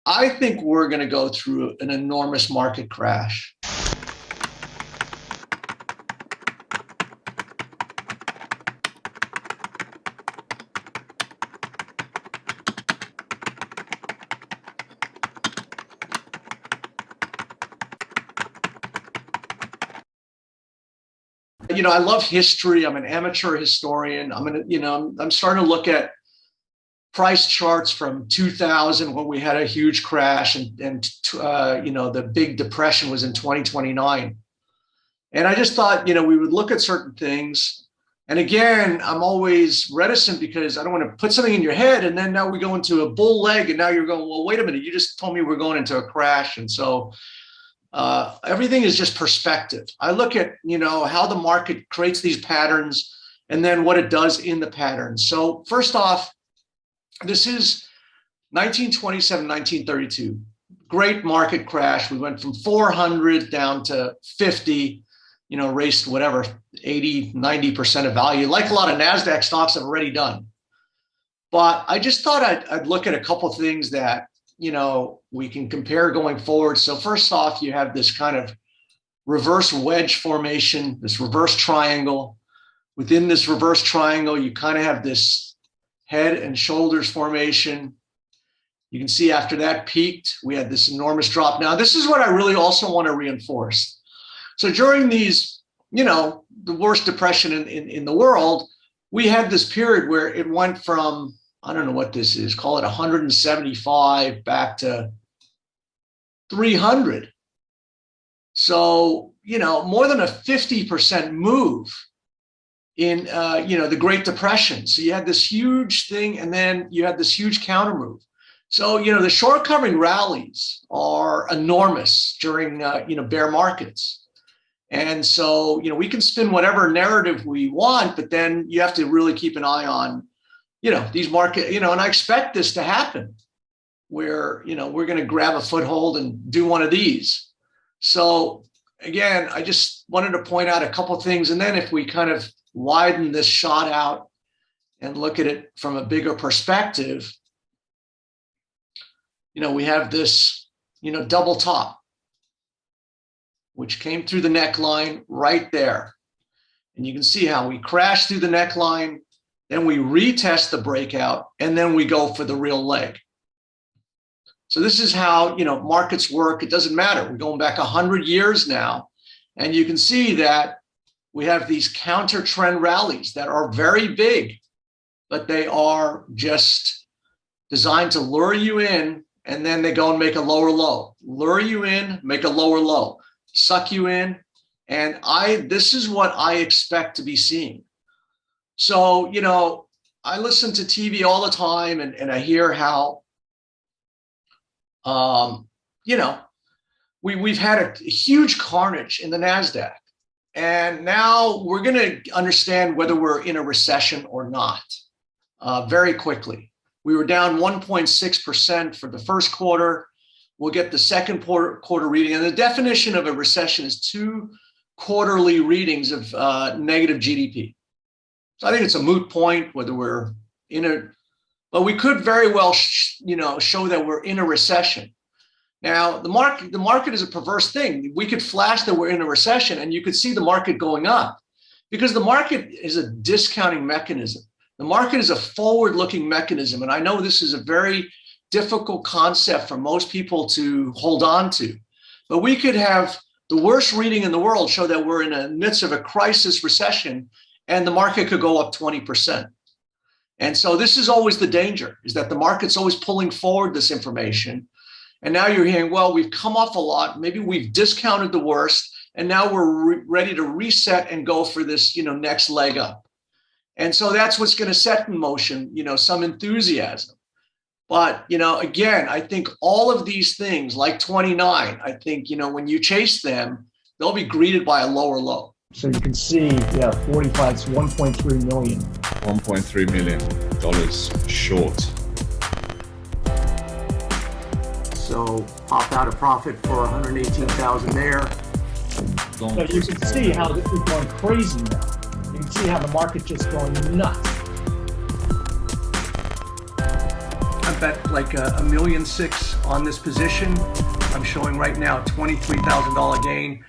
I think we're going to go through an enormous market crash. I love history. I'm an amateur historian. I'm starting to look at price charts from 2000 when we had a huge crash, and the big depression was in 2029. And I just thought, we would look at certain things. And again, I'm always reticent because I don't want to put something in your head and then now we go into a bull leg and now you're going, well, wait a minute, you just told me we're going into a crash. And so everything is just perspective. I look at, how the market creates these patterns and then what it does in the patterns. So first off, this is 1927, 1932. Great market crash. We went from 400 down to 50, raced whatever, 80, 90% of value, like a lot of NASDAQ stocks have already done. But I just thought I'd look at a couple of things that, we can compare going forward. So first off, you have this kind of reverse wedge formation, this reverse triangle. Within this reverse triangle, you kind of have this head and shoulders formation. You can see after that peaked, we had this enormous drop. Now, this is what I really also want to reinforce. So during these, the worst depression in the world, we had this period where it went from, I don't know what this is, call it 175 back to 300. So, more than a 50% move in, the Great Depression. So you had this huge thing and then you had this huge counter move. So, the short covering rallies are enormous during, bear markets. And so, we can spin whatever narrative we want, but then you have to really keep an eye on, these market, and I expect this to happen where, we're going to grab a foothold and do one of these. So again, I just wanted to point out a couple of things. And then if we kind of widen this shot out and look at it from a bigger perspective, we have this, double top, which came through the neckline right there. And you can see how we crash through the neckline, then we retest the breakout, and then we go for the real leg. So this is how, markets work. It doesn't matter. We're going back 100 years now, and you can see that we have these counter trend rallies that are very big, but they are just designed to lure you in, and then they go and make a lower low. Lure you in, make a lower low, suck you in, and this is what I expect to be seeing. So, I listen to TV all the time and I hear how, we've had a huge carnage in the NASDAQ. And now we're going to understand whether we're in a recession or not very quickly. We were down 1.6% for the first quarter. We'll get the second quarter reading. And the definition of a recession is 2 quarterly readings of negative GDP. So I think it's a moot point whether we're in a, but we could very well, show that we're in a recession. Now, the market is a perverse thing. We could flash that we're in a recession and you could see the market going up because the market is a discounting mechanism. The market is a forward-looking mechanism. And I know this is a very difficult concept for most people to hold on to, but we could have the worst reading in the world show that we're in the midst of a crisis recession and the market could go up 20%. And so this is always the danger, is that the market's always pulling forward this information. And now you're hearing, well, we've come off a lot. Maybe we've discounted the worst. And now we're ready to reset and go for this, next leg up. And so that's what's going to set in motion, some enthusiasm. But, again, I think all of these things like 29, I think, when you chase them, they'll be greeted by a lower low. So you can see, 45, it's 1.3 million. $1.3 million short. So pop out a profit for 118,000 there. So you can see how this is going crazy now. You can see how the market just going nuts. to bet like $1.6 million on this position. I'm showing right now $23,000 gain.